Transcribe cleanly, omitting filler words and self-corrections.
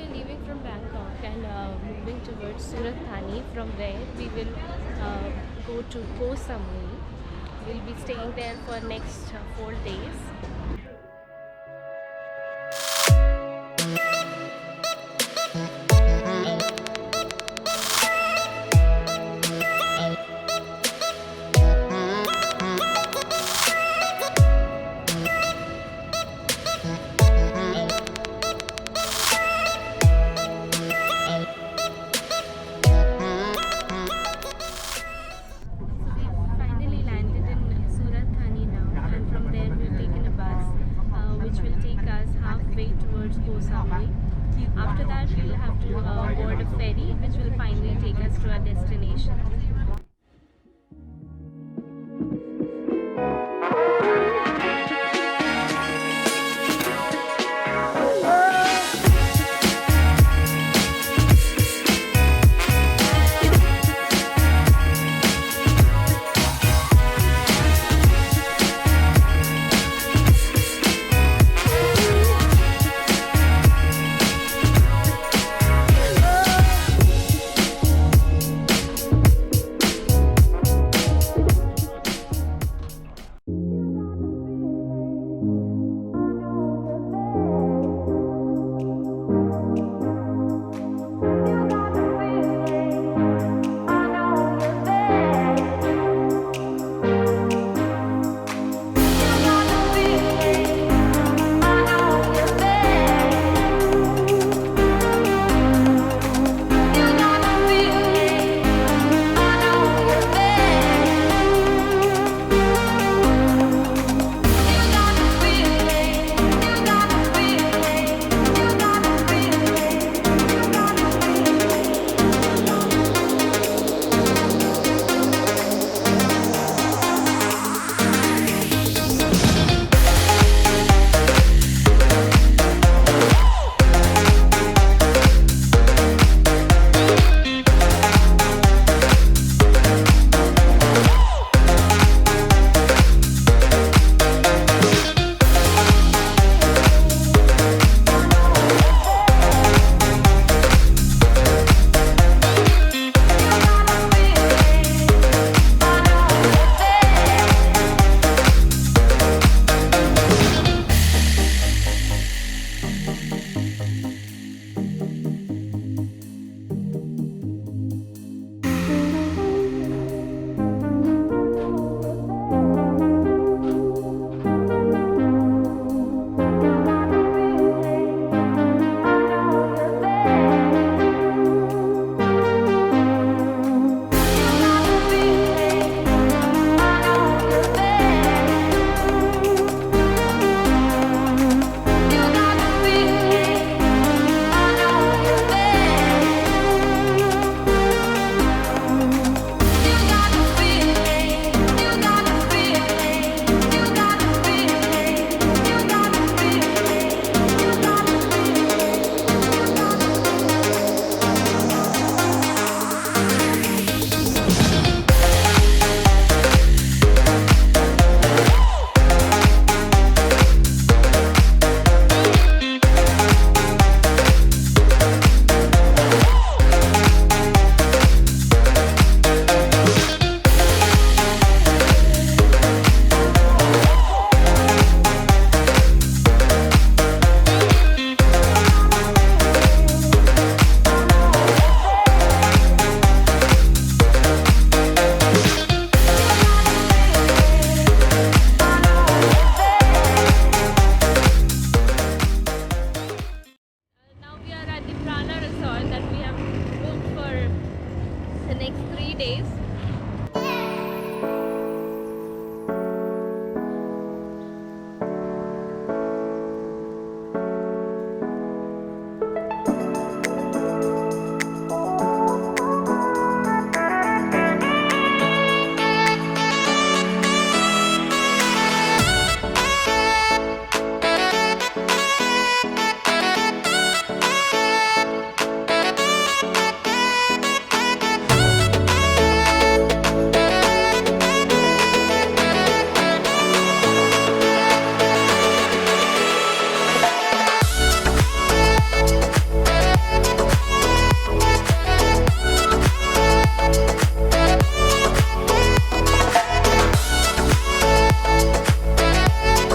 are leaving from Bangkok and moving towards Surat Thani. From where we will go to Koh Samui. We'll be staying there for next 4 days. Finally landed in Surat Thani now, and from there we've taken a bus which will take us halfway towards Koh Samui. After that, we'll have to board a ferry which will finally take us to our destination.